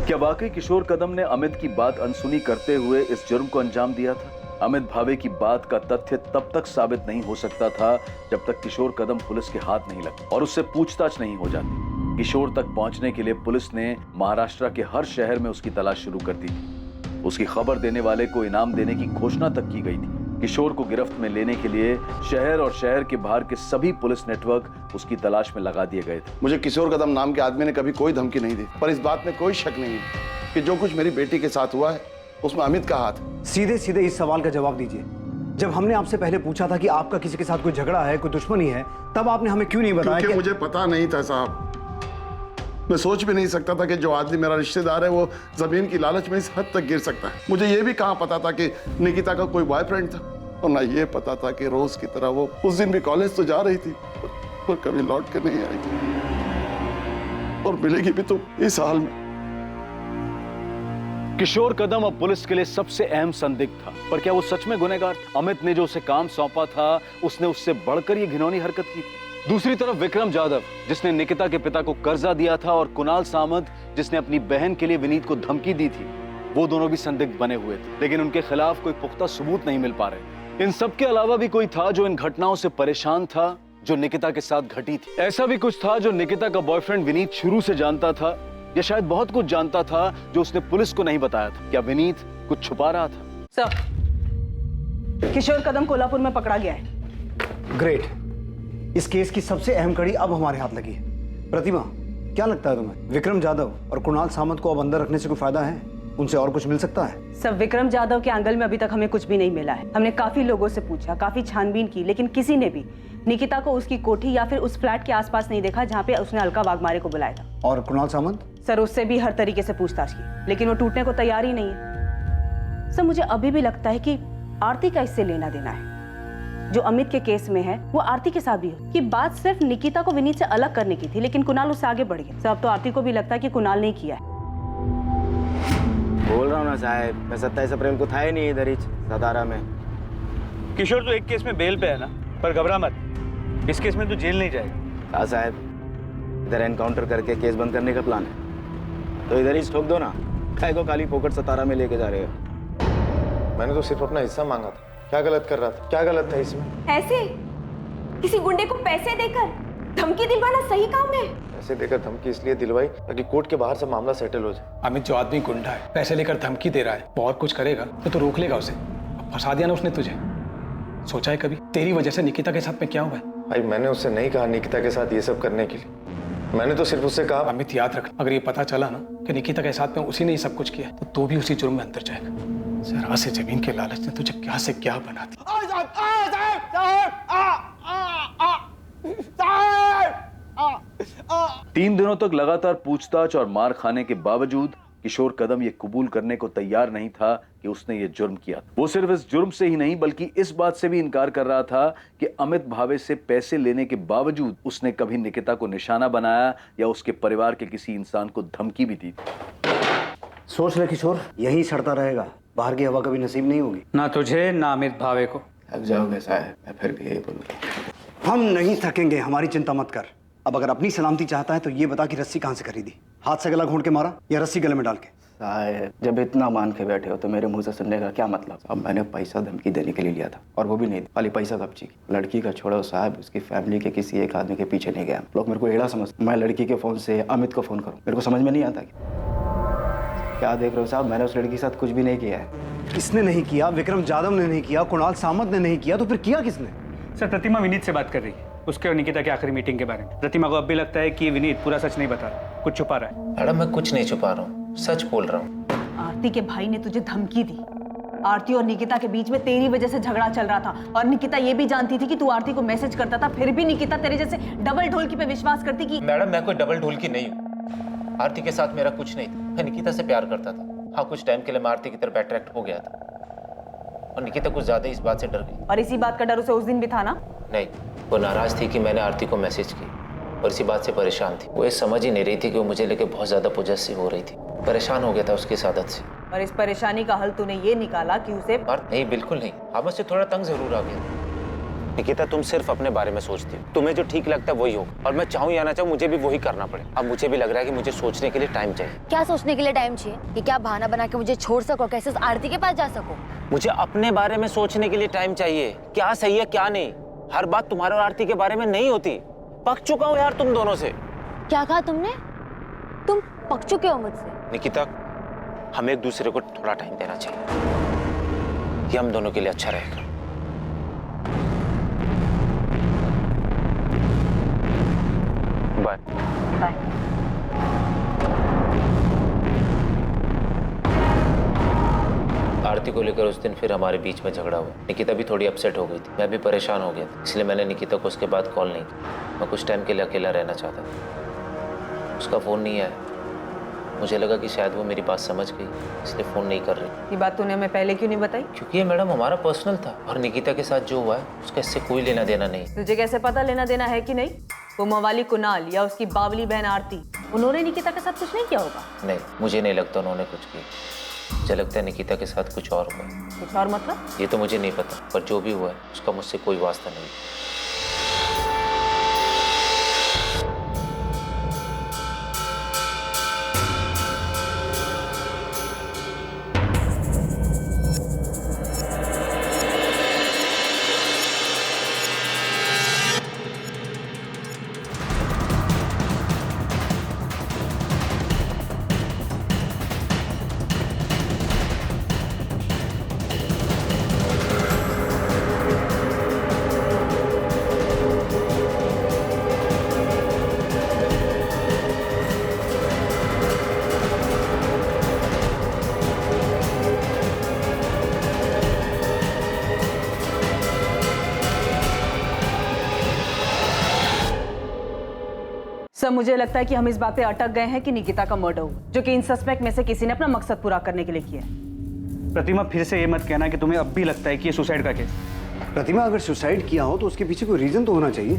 क्या वाकई किशोर कदम ने अमित की बात अनसुनी करते हुए इस जुर्म को अंजाम दिया था? अमित भावे की बात का तथ्य तब तक साबित नहीं हो सकता था जब तक किशोर कदम पुलिस के हाथ नहीं लगता और उससे पूछताछ नहीं हो जाती। किशोर तक पहुंचने के लिए पुलिस ने महाराष्ट्र के हर शहर में उसकी तलाश शुरू कर दी थी। उसकी खबर देने वाले को इनाम देने की घोषणा तक की गई थी। किशोर को गिरफ्त में लेने के लिए शहर और शहर के बाहर के सभी पुलिस नेटवर्क उसकी तलाश में लगा दिए गए थे। मुझे किशोर कदम नाम के आदमी ने कभी कोई धमकी नहीं दी, पर इस बात में कोई शक नहीं है कि जो कुछ मेरी बेटी के साथ हुआ है उसमें अमित का हाथ। सीधे सीधे इस सवाल का जवाब दीजिए। जब हमने आपसे पहले पूछा था कि आपका किसी के साथ कोई झगड़ा है, कोई दुश्मनी है, तब आपने हमें क्यों नहीं बताया? क्योंकि मुझे पता नहीं था साहब। मैं सोच भी नहीं सकता था कि जो आदमी मेरा रिश्तेदार है वो जमीन की लालच में इस हद तक गिर सकता है। मुझे ये भी कहाँ पता था कि निकिता का कोई बॉयफ्रेंड था, और ना ये पता था कि रोज की तरह वो उस दिन भी कॉलेज तो जा रही थी पर कभी लौट कर नहीं आई थी, और मिलेगी भी तो इस हाल में। किशोर कदम अब पुलिस के लिए सबसे अहम संदिग्ध था, पर क्या वो सच में गुनहगार था? अमित ने जो उसे काम सौंपा था उसने उससे बढ़कर ये घिनौनी हरकत की थी। दूसरी तरफ विक्रम जाधव, जिसने निकिता के पिता को कर्जा दिया था, और कुणाल सामंत, जिसने अपनी बहन के लिए विनीत को धमकी दी थी, वो दोनों भी संदिग्ध बने हुए थे, लेकिन उनके खिलाफ कोई पुख्ता सबूत नहीं मिल पा रहे। इन सब के अलावा भी कोई था जो इन घटनाओं से परेशान था जो निकिता के साथ घटी थी। ऐसा भी कुछ था जो निकिता का बॉयफ्रेंड विनीत शुरू से जानता था, या शायद बहुत कुछ जानता था जो उसने पुलिस को नहीं बताया था। क्या विनीत कुछ छुपा रहा था? सर, किशोर कदम कोल्हापुर में पकड़ा गया है। ग्रेट। इस केस की सबसे अहम कड़ी अब हमारे हाथ लगी है। प्रतिमा, क्या लगता है तुम्हें, विक्रम जाधव और कुणाल सामंत को अब अंदर रखने से कोई फायदा है? उनसे और कुछ मिल सकता है? सब विक्रम जाधव के एंगल में अभी तक हमें कुछ भी नहीं मिला है। हमने काफी लोगों से पूछा, काफी छानबीन की, लेकिन किसी ने भी निकिता को उसकी कोठी या फिर उस फ्लैट के आसपास नहीं देखा जहाँ पे उसने अलका वाघमारे को बुलाया था। और कुणाल सामंत? सर, उससे भी हर तरीके से पूछताछ की, लेकिन वो टूटने को तैयार ही नहीं है। सर, मुझे अभी भी लगता है कि आरती का इससे लेना देना है। जो अमित के केस में है वो आरती के साथ भी हो। कि बात सिर्फ निकिता को विनीत से अलग करने की थी, लेकिन कुणाल उससे आगे बढ़ गया। सर, अब तो आरती को भी लगता है कि कुणाल ने किया है। बोल रहा हूँ ना साहब, मैं 27 अप्रैल को था ही नहीं इधर ही सतारा में। किशोर तो एक केस में बेल पे है ना, पर घबरा मत, इस केस में तो जेल नहीं जाएगा। हाँ साहब, इधर एनकाउंटर करके केस बंद करने का प्लान है, तो इधर ही ठोक दो ना। काय को खाली फोकट सतारा में लेके जा रहे हो? मैंने तो सिर्फ अपना हिस्सा मांगा था। क्या गलत कर रहा था? क्या गलत था इसमें? ऐसे किसी गुंडे को पैसे देकर धमकी दिलवाना सही काम है? पैसे देकर धमकी इसलिए दिलवाई ताकि कोर्ट के बाहर से मामला सेटल हो जाए। अमित जो आदमी गुंडा है, पैसे लेकर धमकी दे रहा है, वो और कुछ करेगा तो रोक लेगा उसे। फंसा दिया ना उसने तुझे। सोचा है कभी तेरी वजह से निकिता के साथ में क्या हुआ है? भाई, मैंने उससे नहीं कहा निकिता के साथ ये सब करने के लिए। मैंने तो सिर्फ उससे कहा, अमित याद रख, अगर ये पता चला ना कि निकिता के साथ में उसी ने ये सब कुछ किया, तो भी उसी जुर्म में अंदर जाएगा। जरा से जमीन के लालच ने तुझे क्या से क्या बना दिया। 3 दिनों तक लगातार पूछताछ और मार खाने के बावजूद किशोर कदम ये कबूल करने को तैयार नहीं था कि उसने ये जुर्म किया। वो सिर्फ इस जुर्म से ही नहीं बल्कि इस बात से भी इनकार कर रहा था कि अमित भावे से पैसे लेने के बावजूद उसने कभी निकिता को निशाना बनाया या उसके परिवार के किसी इंसान को धमकी भी दी। सोच ले किशोर, यही सड़ता रहेगा, बाहर की हवा कभी नसीब नहीं होगी। ना तुझे ना अमित भावे को। थक जाओगे साहब, मैं फिर भी यही बोलूँगा। हम नहीं थकेंगे, हमारी चिंता मत कर। अब अगर अपनी सलामती चाहता है तो ये बता कि रस्सी कहाँ से खरीदी? हाथ से गला घोंट के मारा या रस्सी गले में डाल के? साहब, जब इतना मान के बैठे हो तो मेरे मुंह से सुनने का क्या मतलब? अब मैंने पैसा धमकी देने के लिए लिया था, और वो भी नहीं खाली पैसा कब्जी की। लड़की का छोड़ो साहब, उसकी फैमिली के किसी एक आदमी के पीछे नहीं गया। लोग मेरे को एड़ा समझते। मैं लड़की के फोन से अमित को फोन करूँ, मेरे को समझ में नहीं आता। क्या देख रहे हो साहब, मैंने उस लड़की के साथ कुछ भी नहीं किया है। किसने नहीं किया? विक्रम जाधव ने नहीं किया, कुणाल सामंत ने नहीं किया, तो फिर किया किसने? सर, प्रतिमा विनीत से बात कर रही है उसके और निकिता की आखिरी मीटिंग के बारे में। प्रतिमा को अब भी लगता है कि ये विनीत पूरा सच नहीं बता रहा, कुछ छुपा रहा है। मैडम, मैं कुछ नहीं छुपा रहा हूँ, सच बोल रहा हूँ। आरती के भाई ने तुझे धमकी दी। आरती और निकिता के बीच में तेरी वजह से झगड़ा चल रहा था, और निकिता ये भी जानती थी कि तू आरती को मैसेज करता था, फिर भी निकिता तेरे जैसे डबल ढोलकी पे विश्वास करती कि मैडम, मैं कोई डबल ढोलकी नहीं हूँ। आरती के साथ मेरा कुछ नहीं था, मैं निकिता से प्यार करता था। हाँ, कुछ टाइम के लिए मैं आरती की तरफ अट्रैक्ट हो गया था, और निकिता कुछ ज्यादा इस बात से डर गई। और इसी बात का डर उसे उस दिन भी था ना? नहीं, वो नाराज थी कि मैंने आरती को मैसेज की, और इसी बात से परेशान थी। वो ये समझ ही नहीं रही थी कि वो मुझे लेके बहुत ज्यादा पॉजेसिव हो रही थी। परेशान हो गया था उसकी इस आदत से। और इस परेशानी का हल तूने ये निकाला कि उसे? नहीं, बिल्कुल नहीं। हाँ, मुझसे थोड़ा तंग जरूर आ गया। निकिता, तुम सिर्फ अपने बारे में सोचती हो, तुम्हें जो ठीक लगता है वही होगा, और मैं चाहूँ या ना चाहूँ मुझे भी वही करना पड़े। अब मुझे भी लग रहा है कि मुझे सोचने के लिए टाइम चाहिए। क्या सोचने के लिए टाइम चाहिए? कि क्या बहाना बना के मुझे छोड़ सको, कैसे उस आरती के पास जा सको? मुझे अपने बारे में सोचने के लिए टाइम चाहिए, क्या सही है क्या नहीं। हर बात तुम्हारे और आरती के बारे में नहीं होती। पक चुका हूँ यार तुम दोनों से। क्या कहा तुमने? तुम पक चुके हो मुझसे। निकिता, हमें एक दूसरे को थोड़ा टाइम देना चाहिए, ये हम दोनों के लिए अच्छा रहेगा। बाय। बाय। आरती को लेकर उस दिन फिर हमारे बीच में झगड़ा हुआ। निकिता भी थोड़ी अपसेट हो गई थी, मैं भी परेशान हो गया था, इसलिए मैंने निकिता को उसके बाद कॉल नहीं की। मैं कुछ टाइम के लिए अकेला रहना चाहता था। उसका फ़ोन नहीं आया, मुझे लगा कि शायद वो मेरी बात समझ गई, इसलिए फ़ोन नहीं कर रही। ये बात तूने हमें पहले क्यों नहीं बताई? क्योंकि ये मैडम हमारा पर्सनल था, और निकिता के साथ जो हुआ है उसका इससे कोई लेना देना नहीं। तुझे कैसे पता लेना देना है कि नहीं? वो मवाली कुणाल या उसकी बावली बहन आरती, उन्होंने निकिता के साथ कुछ नहीं किया होगा? नहीं, मुझे नहीं लगता उन्होंने कुछ किया। मुझे लगता है निकिता के साथ कुछ और हुआ। कुछ और मतलब? ये तो मुझे नहीं पता, पर जो भी हुआ है उसका मुझसे कोई वास्ता नहीं। सर, मुझे लगता है कि हम इस बात पे अटक गए हैं कि निकिता का मर्डर हुआ, जो कि इन सस्पेक्ट में से किसी ने अपना मकसद पूरा करने के लिए किया है। प्रतिमा, फिर से ये मत कहना कि तुम्हें अब भी लगता है कि ये सुसाइड का केस। प्रतिमा, अगर सुसाइड किया हो तो उसके पीछे कोई रीजन तो होना चाहिए।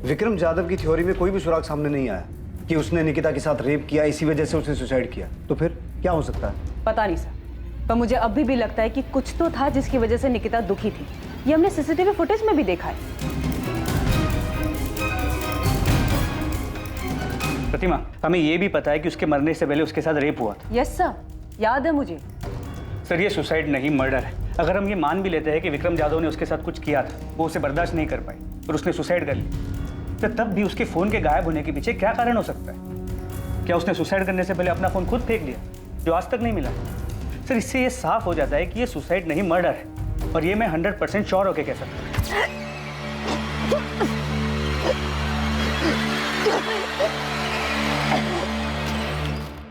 विक्रम जाधव की थ्योरी में कोई भी सुराग सामने नहीं आया कि उसने निकिता के साथ रेप किया, इसी वजह से उसने सुसाइड किया। तो फिर क्या हो सकता है? पता नहीं सर, पर मुझे अभी भी लगता है कि कुछ तो था जिसकी वजह से निकिता दुखी थी। ये हमने सीसीटीवी फुटेज में भी देखा है। प्रतिमा, हमें ये भी पता है कि उसके मरने से पहले उसके साथ रेप हुआ था। यस सर, याद है मुझे। सर, ये सुसाइड नहीं, मर्डर है। अगर हम ये मान भी लेते हैं कि विक्रम जाधव ने उसके साथ कुछ किया था, वो उसे बर्दाश्त नहीं कर पाई और उसने सुसाइड कर ली, तो तब भी उसके फ़ोन के गायब होने के पीछे क्या कारण हो सकता है? क्या उसने सुसाइड करने से पहले अपना फ़ोन खुद फेंक दिया, जो आज तक नहीं मिला? सर, इससे ये साफ हो जाता है कि ये सुसाइड नहीं, मर्डर है, और ये मैं 100% श्योर होकर कह सकता हूँ।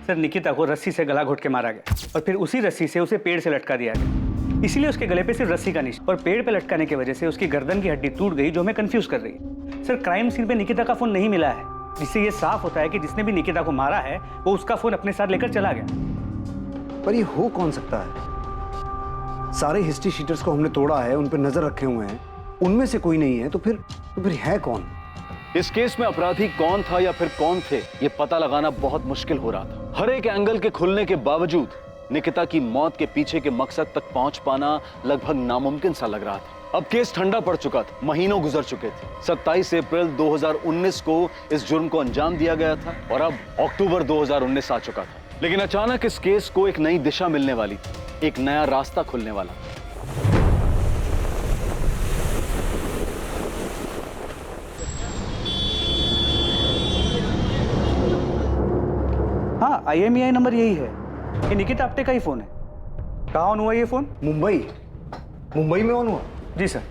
सर, निकिता को रस्सी से गला घोट के मारा गया और फिर उसी रस्सी से उसे पेड़ से लटका दिया गया। इसीलिए उसके गले पे सिर्फ रस्सी का निशान, और पेड़ पे लटकाने की वजह से उसकी गर्दन की हड्डी टूट गई, जो हमें कंफ्यूज कर रही है। सर, क्राइम सीन पे निकिता का फोन नहीं मिला है, जिससे ये साफ होता है कि जिसने भी निकिता को मारा है वो उसका फोन अपने साथ लेकर चला गया। पर ये हो कौन सकता है? सारे हिस्ट्री शीटर्स को हमने तोड़ा है, उन पर नजर रखे हुए हैं, उनमें से कोई नहीं है, तो फिर है कौन? इस केस में अपराधी कौन था या फिर कौन थे, ये पता लगाना बहुत मुश्किल हो रहा था। हर एक एंगल के खुलने के बावजूद निकिता की मौत के पीछे के मकसद तक पहुंच पाना लगभग नामुमकिन सा लग रहा था। अब केस ठंडा पड़ चुका था, महीनों गुजर चुके थे। 27 अप्रैल 2019 को इस जुर्म को अंजाम दिया गया था और अब अक्टूबर 2019 आ चुका था। लेकिन अचानक इस केस को एक नई दिशा मिलने वाली थी, एक नया रास्ता खुलने वाला था। हाँ, IMEI नंबर यही है। ये निकिता आप्टे का ही फोन है। कहाँ ऑन हुआ ये फोन? मुंबई में ऑन हुआ? जी सर।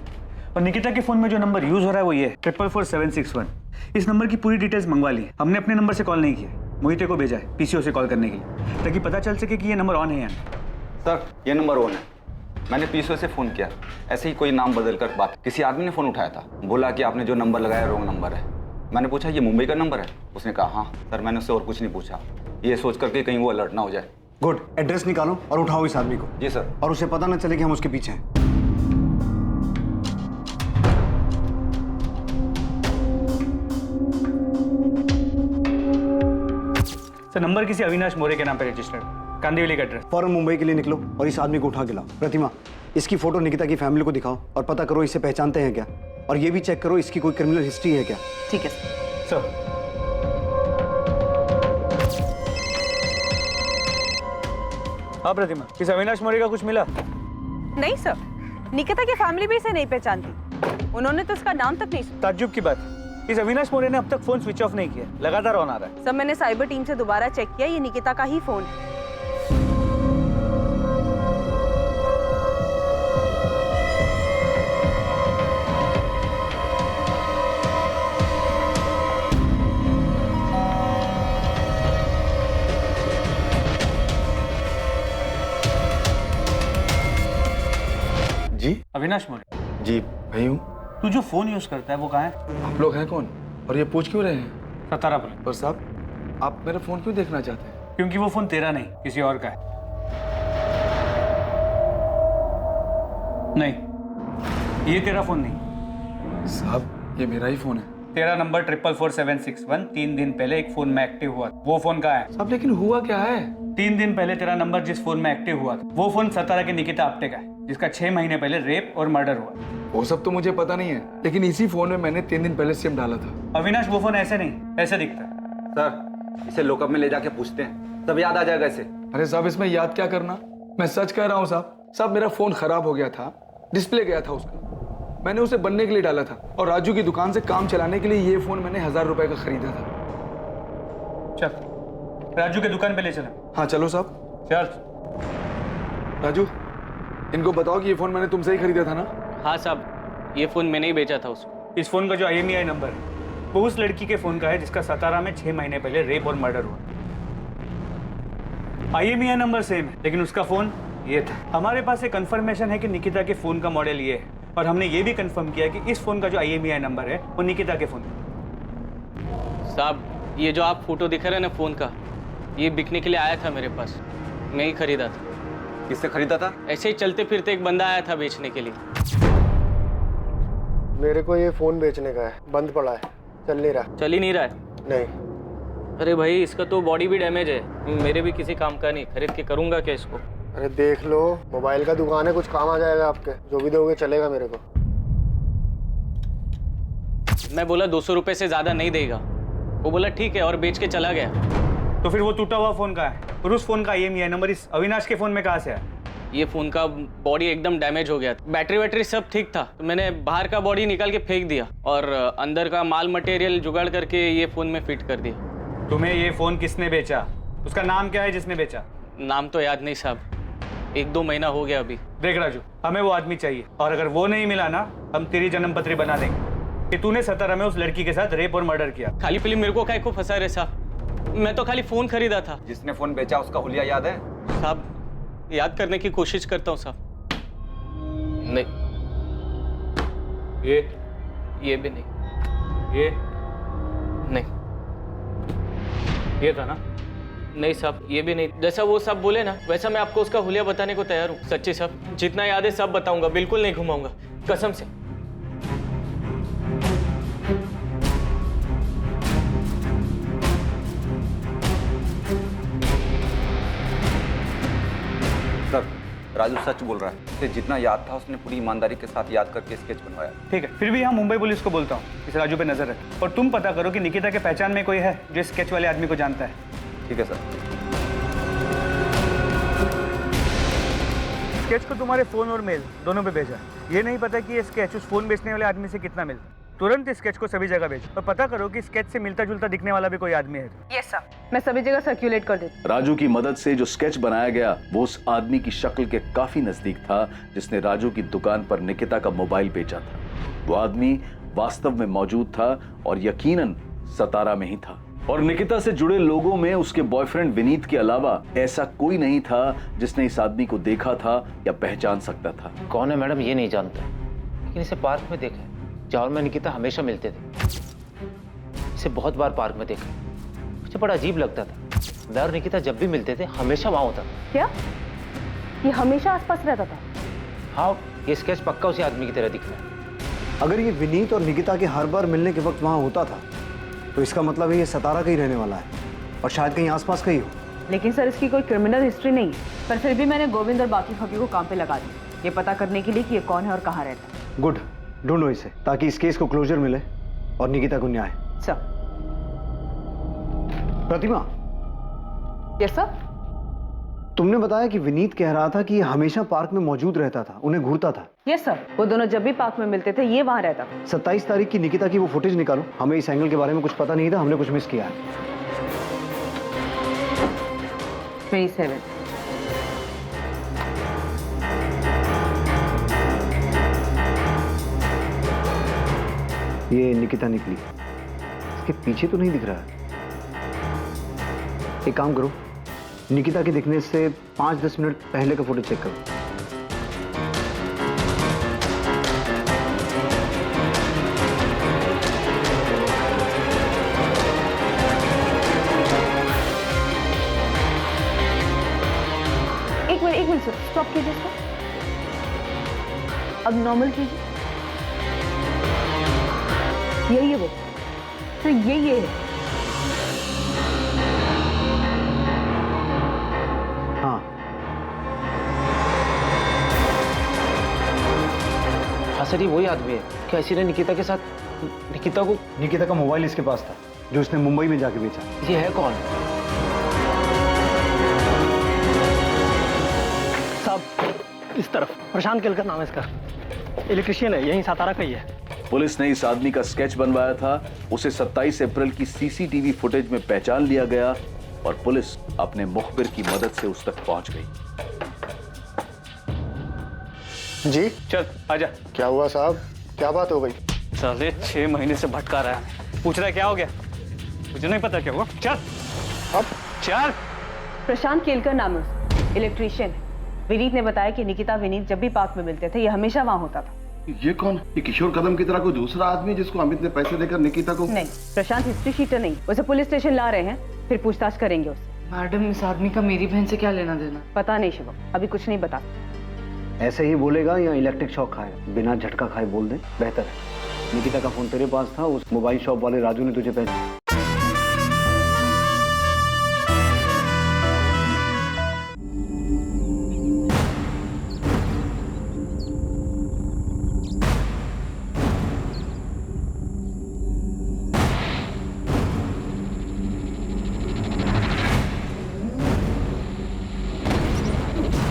और निकिता के फोन में जो नंबर यूज हो रहा है वो ये 444761। इस नंबर की पूरी डिटेल्स मंगवा ली है हमने, अपने नंबर से कॉल नहीं किया, मोहिते को भेजा है PCO से कॉल करने के लिए, ताकि पता चल सके कि ये नंबर ऑन है या नहीं। सर, ये नंबर ऑन है। मैंने PCO से फ़ोन किया, ऐसे ही कोई नाम बदल कर बात। किसी आदमी ने फ़ोन उठाया था, बोला कि आपने जो नंबर लगाया रॉन्ग नंबर है। मैंने पूछा ये मुंबई का नंबर है? उसने कहा हाँ। सर, मैंने उससे और कुछ नहीं पूछा, ये सोच करके कहीं वो अलर्ट ना हो जाए। गुड, एड्रेस निकालो और उठाओ इस आदमी को। जी सर। और उसे पता ना चले कि हम उसके पीछे हैं। सर, नंबर किसी अविनाश मोरे के नाम पे रजिस्टर्ड, कांदिवली का एड्रेस। फौरन मुंबई के लिए निकलो और इस आदमी को उठा के लाओ। प्रतिमा, इसकी फोटो निकिता की फैमिली को दिखाओ और पता करो इसे पहचानते हैं क्या, और ये भी चेक करो इसकी कोई क्रिमिनल हिस्ट्री है क्या। ठीक है सर। हाँ प्रतिमा, इस अविनाश मोरे का कुछ मिला? नहीं सर, निकिता की फैमिली भी इसे नहीं पहचानती, उन्होंने तो इसका नाम तक नहीं सुना। ताज्जुब की बात, इस अविनाश मौर्य ने अब तक फोन स्विच ऑफ नहीं किया, लगातार ऑन आ रहा है। सब मैंने साइबर टीम से दोबारा चेक किया, ये निकिता का ही फोन है। जी अविनाश मौर्य, जी भाई हूँ। तू जो फोन यूज करता है वो कहाँ है? आप लोग हैं कौन और ये पूछ क्यों रहे हैं? सतारा पुलिस। और साहब आप मेरा फोन क्यों देखना चाहते हैं? क्योंकि वो फोन तेरा नहीं, किसी और का है। नहीं, ये तेरा फोन नहीं। साहब ये मेरा ही फोन है। तेरा नंबर 44761 3 दिन पहले एक फोन में एक्टिव हुआ था, वो फोन कहाँ है? साहब लेकिन हुआ क्या है? 3 दिन पहले तेरा नंबर जिस फोन में एक्टिव हुआ था वो फोन सतारा के निकिता आप्टे का है, जिसका 6 महीने पहले रेप और मर्डर हुआ। वो सब तो मुझे पता नहीं है, लेकिन इसी फोन में मैंने 3 दिन पहले सिम डाला था। अविनाश वो फोन ऐसे नहीं, ऐसे दिखता है। सर इसे लॉकअप में ले जाके पूछते हैं, तब याद आ जाएगा इसे। अरे साहब इसमें याद क्या करना, मैं सच कह रहा हूँ साहब। साहब मेरा फोन खराब हो गया था, डिस्प्ले गया था उसका, मैंने उसे बनने के लिए डाला था और राजू की दुकान से काम चलाने के लिए ये फोन मैंने 1000 रुपए का खरीदा था। चल राजू के दुकान पे ले चला। हाँ चलो साहब। चल राजू इनको बताओ कि ये फोन मैंने तुमसे ही खरीदा था ना? हाँ साहब, ये फोन मैंने ही बेचा था उसको। इस फोन का जो IMEI नंबर है वो उस लड़की के फोन का है जिसका सतारा में 6 महीने पहले रेप और मर्डर हुआ। IMEI नंबर सेम है, लेकिन उसका फोन ये था। हमारे पास एक कंफर्मेशन है कि निकिता के फोन का मॉडल ये है, और हमने ये भी कंफर्म किया कि इस फोन का जो IMEI नंबर है वो निकिता के फोन साहब ये जो आप फोटो दिखा रहे हैं ना फोन का, ये बिकने के लिए आया था मेरे पास, मैं ही खरीदा था। किससे खरीदा था? ऐसे ही चलते फिरते एक बंदा आया था बेचने के लिए। मेरे को ये फोन बेचने का है, बंद पड़ा है, चल नहीं रहा। चल ही नहीं रहा है? नहीं। अरे भाई इसका तो बॉडी भी डैमेज है, मेरे भी किसी काम का नहीं, खरीद के करूंगा क्या इसको? अरे देख लो, मोबाइल का दुकान है, कुछ काम आ जाएगा आपके, जो भी दोगे चलेगा मेरे को। मैं बोला 200 रुपए से ज्यादा नहीं देगा, वो बोला ठीक है और बेच के चला गया। तो फिर वो टूटा हुआ फोन का है और उस फोन का IMEI नंबर इस अविनाश के फोन में कहाँ से आया? ये फोन का बॉडी एकदम डैमेज हो गया था, बैटरी वैटरी सब ठीक था, तो मैंने बाहर का बॉडी निकाल के फेंक दिया और अंदर का माल मटेरियल जुगाड़ करके ये फोन में फिट कर दिया। तुम्हें ये फोन किसने बेचा? उसका नाम क्या है जिसने बेचा? नाम तो याद नहीं साहब, 1-2 महीना हो गया अभी। देख राजू, हमें वो आदमी चाहिए, और अगर वो नहीं मिला ना हम तेरी जन्म पत्री बना देंगे कि तूने सतारा में उस लड़की के साथ रेप और मर्डर किया। खाली पीली मेरे को काय को फंसा रहे साहब, मैं तो खाली फोन खरीदा था। जिसने फोन बेचा उसका हुलिया याद है? साहब याद करने की कोशिश करता हूँ साहब। नहीं, ये भी नहीं, ये नहीं, ये था ना? नहीं साहब ये भी नहीं। जैसा वो सब बोले ना वैसा मैं आपको उसका हुलिया बताने को तैयार हूँ। सच्ची साहब, जितना याद है सब बताऊंगा, बिल्कुल नहीं घुमाऊंगा, कसम से। सर राजू सच बोल रहा है, उसे जितना याद था उसने पूरी ईमानदारी के साथ याद करके स्केच बनवाया। ठीक है, फिर भी यहाँ मुंबई पुलिस को बोलता हूँ इस राजू पे नजर रख, और तुम पता करो कि निकिता के पहचान में कोई है जो स्केच वाले आदमी को जानता है। ठीक है सर। स्केच को तुम्हारे फोन और मेल दोनों पे भेजा। ये नहीं पता कि ये स्केच उस फोन बेचने वाले आदमी से कितना मिलता। तुरंत स्केच को सभी जगह भेजो और पता करो कि स्केच से मिलता जुलता दिखने वाला भी कोई आदमी है। यस सर, मैं सभी जगह सर्कुलेट कर देती हूँ। राजू की मदद से जो स्केच बनाया गया वो उस आदमी की शक्ल के काफी नजदीक था जिसने राजू की दुकान पर निकिता का मोबाइल बेचा था। वो आदमी वास्तव में मौजूद था और यकीनन सतारा में ही था, और निकिता से जुड़े लोगों में उसके बॉयफ्रेंड विनीत के अलावा ऐसा कोई नहीं था जिसने इस आदमी को देखा था या पहचान सकता था। कौन है मैडम ये नहीं जानता, लेकिन इसे पार्क में देखा है, जहाँ और मैं निकिता हमेशा मिलते थे। इसे बहुत बार पार्क में देखा, मुझे बड़ा अजीब लगता था। मैं और निकिता जब भी मिलते थे हमेशा वहाँ होता था। क्या ये हमेशा आसपास रहता था? हाँ, ये स्केच पक्का उसी आदमी की तरह दिख रहा है। अगर ये विनीत और निकिता के हर बार मिलने के वक्त वहाँ होता था तो इसका मतलब है ये सतारा का ही रहने वाला है और शायद कहीं आसपास का ही हो। लेकिन सर इसकी कोई क्रिमिनल हिस्ट्री नहीं है, पर फिर भी मैंने गोविंद और बाकी खबी को काम पे लगा दिया ये पता करने के लिए कि ये कौन है और कहाँ रहता है। गुड, ढूंढो इसे ताकि इस केस को क्लोजर मिले और निकिता को न्याय। सर। प्रतिमा। Yes sir. तुमने बताया कि विनीत कह रहा था कि ये हमेशा पार्क में मौजूद रहता था, उन्हें घूरता था। यस सर, वो दोनों जब भी पार्क में मिलते थे ये वहां रहता था। 27 तारीख की निकिता की वो फुटेज निकालो, हमें इस एंगल के बारे में कुछ पता नहीं था, हमने कुछ मिस किया है। 27 ये निकिता निकली, इसके पीछे तो नहीं दिख रहा है। एक काम करो, निकिता के दिखने से 5-10 मिनट पहले का फोटो चेक करो। एक मिनट सर, स्टॉप कीजिए इसको। अब नॉर्मल कीजिए। यही है वो सर, यही है। हाँ सर, ये वही आदमी है क्या इसी ने निकिता के साथ निकिता का मोबाइल इसके पास था जो उसने मुंबई में जाके बेचा। ये है कौन? साहब इस तरफ प्रशांत केलकर नाम है इसका, इलेक्ट्रिशियन है, यहीं सातारा का ही है। पुलिस ने इस आदमी का स्केच बनवाया था, उसे 27 अप्रैल की सीसीटीवी फुटेज में पहचान लिया गया और पुलिस अपने मुखबिर की मदद से उस तक पहुंच गई। जी चल आजा। क्या हुआ साहब, क्या बात हो गई? साले 6 महीने से भटका रहा है, पूछ रहा है क्या हो गया? मुझे नहीं पता क्या हुआ। चल अब चल। प्रशांत केलकर नाम है उसका, इलेक्ट्रिशियन है। विनीत ने बताया कि निकिता विनीत जब भी पार्क में मिलते थे ये हमेशा वहां होता था। ये कौन? ये किशोर कदम की तरह कोई दूसरा आदमी जिसको अमित ने पैसे देकर निकिता को? नहीं, प्रशांत हिस्ट्री शीटर नहीं, उसे पुलिस स्टेशन ला रहे हैं, फिर पूछताछ करेंगे उससे। मैडम इस आदमी का मेरी बहन से क्या लेना देना? पता नहीं शिवम, अभी कुछ नहीं बता। ऐसे ही बोलेगा या इलेक्ट्रिक शॉक खाएगा? बिना झटका खाए बोल दे, बेहतर है। निकिता का फोन तेरे पास था, उस मोबाइल शॉप वाले राजू ने तुझे पहचाना।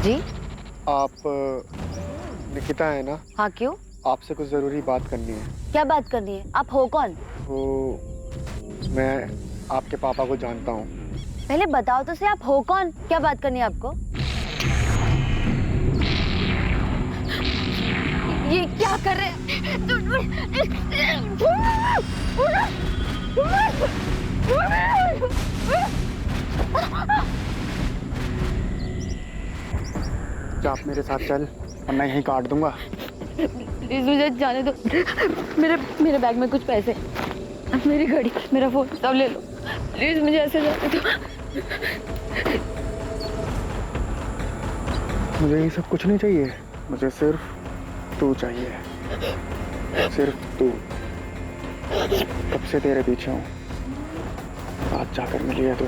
जी आप निकिता है ना? हाँ क्यों? आपसे कुछ जरूरी बात करनी है। क्या बात करनी है? आप हो कौन? वो मैं आपके पापा को जानता हूँ। पहले बताओ तो सही, आप हो कौन? क्या बात करनी है आपको? ये क्या कर रहे हैं? क्या आप मेरे साथ चल, वरना यहीं काट दूंगा। प्लीज मुझे जाने दो। मेरे बैग में कुछ पैसे, मेरी घड़ी, मेरा फोन सब ले लो। प्लीज मुझे ऐसे जाने दो। मुझे ये सब कुछ नहीं चाहिए, मुझे सिर्फ तू चाहिए, सिर्फ तू। कब से तेरे पीछे हूँ, आज जाकर मिली है तू।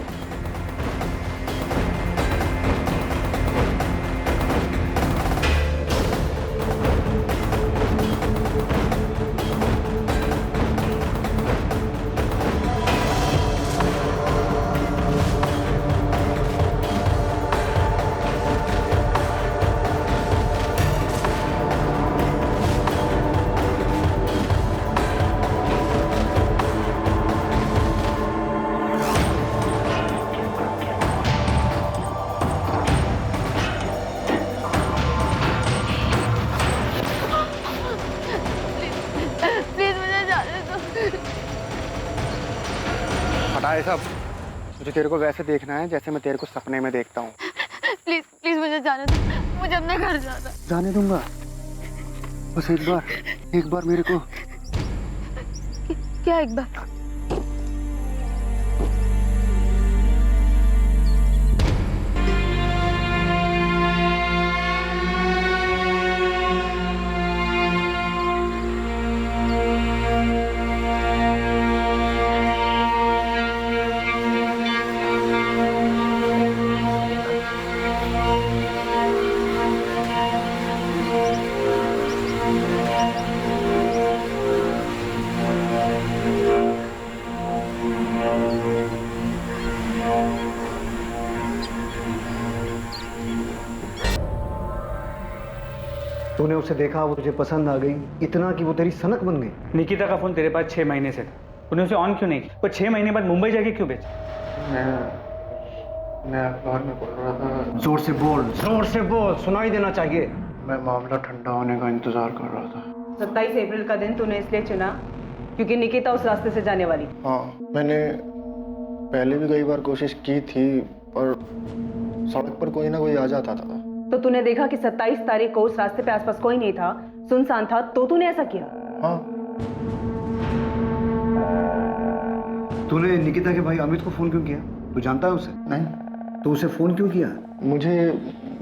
हटाए सब, मुझे तेरे को वैसे देखना है जैसे मैं तेरे को सपने में देखता हूँ। प्लीज प्लीज मुझे जाने दो, मुझे अपने घर जाना। जाने दूंगा, बस एक बार मेरे को। क्या एक बार? तूने उसे देखा, वो तुझे पसंद आ गई इतना कि वो तेरी सनक बन गई। निकिता का फोन तेरे पास 6 महीने से था, तूने उसे ऑन क्यों नहीं किया? पर 6 महीने बाद मुंबई जाके क्यों बेचा? मैं अखबार में पढ़ रहा था। जोर से बोल, जोर से बोल, सुनाई देना चाहिए। मैं मामला ठंडा होने का इंतजार कर रहा था। 27 अप्रैल का दिन तूने इसलिए चुना क्योंकि निकिता उस रास्ते से जाने वाली। हाँ, मैंने पहले भी कई बार कोशिश की थी पर सड़क पर कोई ना कोई आ जाता था। तो तूने देखा कि 27 तारीख को उस रास्ते पे आसपास कोई नहीं था, सुनसान था, तो तूने ऐसा किया? हाँ। तूने निकिता के भाई अमित को फोन क्यों किया? तू जानता है उसे? नहीं। तो उसे फोन क्यों किया? मुझे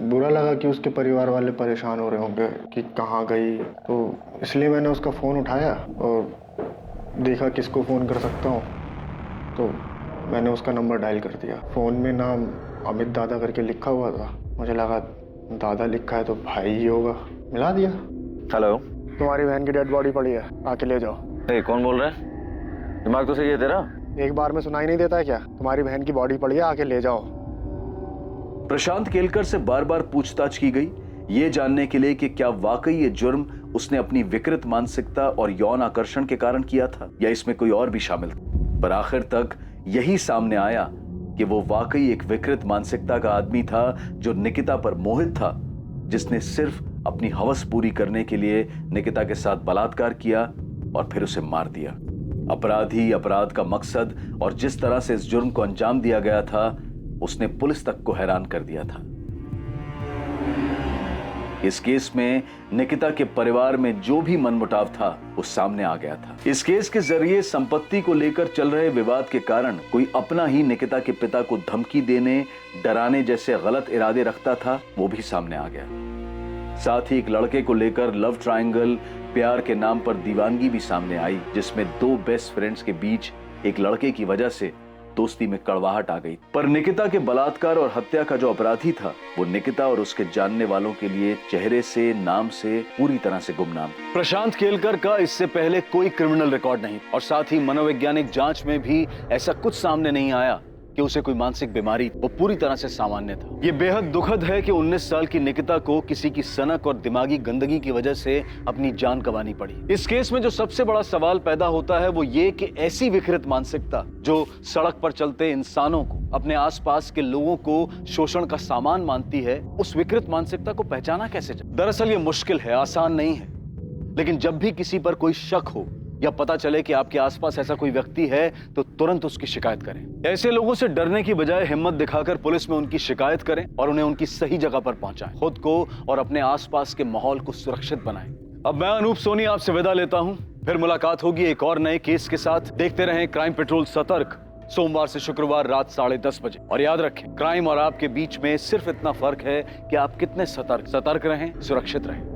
बुरा लगा कि उसके परिवार वाले परेशान हो रहे होंगे कि कहाँ गई, तो इसलिए मैंने उसका फ़ोन उठाया और देखा किसको फ़ोन कर सकता हूँ, तो मैंने उसका नंबर डायल कर दिया। फ़ोन में नाम अमित दादा करके लिखा हुआ था, मुझे लगा दादा लिखा है तो भाई ही होगा, मिला दिया। हेलो, तुम्हारी बहन की डेड बॉडी पड़ी है, आके ले जाओ। कौन बोल रहा है? दिमाग तो सही है तेरा? एक बार में सुनाई नहीं देता है क्या? तुम्हारी बहन की बॉडी पड़ी है, आके ले जाओ। प्रशांत केलकर से बार बार पूछताछ की गई, ये जानने के लिए कि क्या वाकई ये जुर्म उसने अपनी विकृत मानसिकता और यौन आकर्षण के कारण किया था या इसमें कोई और भी शामिल था। पर आखिर तक यही सामने आया कि वो वाकई एक विकृत मानसिकता का आदमी था जो निकिता पर मोहित था, जिसने सिर्फ अपनी हवस पूरी करने के लिए निकिता के साथ बलात्कार किया और फिर उसे मार दिया। अपराधी, अपराध का मकसद और जिस तरह से इस जुर्म को अंजाम दिया गया था, उसने पुलिस तक को हैरान कर दिया था। इस केस में निकिता के परिवार में जो भी मनमुटाव था वो सामने आ गया था। इस केस के जरिए संपत्ति को लेकर चल रहे विवाद के कारण कोई अपना ही निकिता के पिता को धमकी देने, डराने जैसे गलत इरादे रखता था, वो भी सामने आ गया। साथ ही एक लड़के को लेकर लव ट्रायंगल, प्यार के नाम पर दीवानगी भी सामने आई, जिसमें 2 बेस्ट फ्रेंड्स के बीच एक लड़के की वजह से दोस्ती में कड़वाहट आ गई। पर निकिता के बलात्कार और हत्या का जो अपराधी था, वो निकिता और उसके जानने वालों के लिए चेहरे से, नाम से पूरी तरह से गुमनाम। प्रशांत केलकर का इससे पहले कोई क्रिमिनल रिकॉर्ड नहीं और साथ ही मनोवैज्ञानिक जांच में भी ऐसा कुछ सामने नहीं आया कि उसे कोई मानसिक बीमारी, वो पूरी तरह से सामान्य था। ये बेहद दुखद है कि 19 साल की निकिता को किसी की सनक और दिमागी गंदगी की वजह से अपनी जान गंवानी पड़ी। इस केस में जो सबसे बड़ा सवाल पैदा होता है वो ये कि ऐसी विकृत मानसिकता जो सड़क पर चलते इंसानों को, अपने आसपास के लोगों को शोषण का सामान मानती है, उस विकृत मानसिकता को पहचाना कैसे जाए? दरअसल ये मुश्किल है, आसान नहीं है, लेकिन जब भी किसी पर कोई शक हो या पता चले कि आपके आसपास ऐसा कोई व्यक्ति है तो तुरंत उसकी शिकायत करें। ऐसे लोगों से डरने की बजाय हिम्मत दिखाकर पुलिस में उनकी शिकायत करें और उन्हें उनकी सही जगह पर पहुंचाएं। खुद को और अपने आसपास के माहौल को सुरक्षित बनाएं। अब मैं अनूप सोनी आपसे विदा लेता हूं, फिर मुलाकात होगी एक और नए केस के साथ। देखते रहें क्राइम पेट्रोल सतर्क, सोमवार से शुक्रवार रात 10:30 बजे। और याद रखें, क्राइम और आपके बीच में सिर्फ इतना फर्क है कि आप कितने सतर्क रहें, सुरक्षित रहें।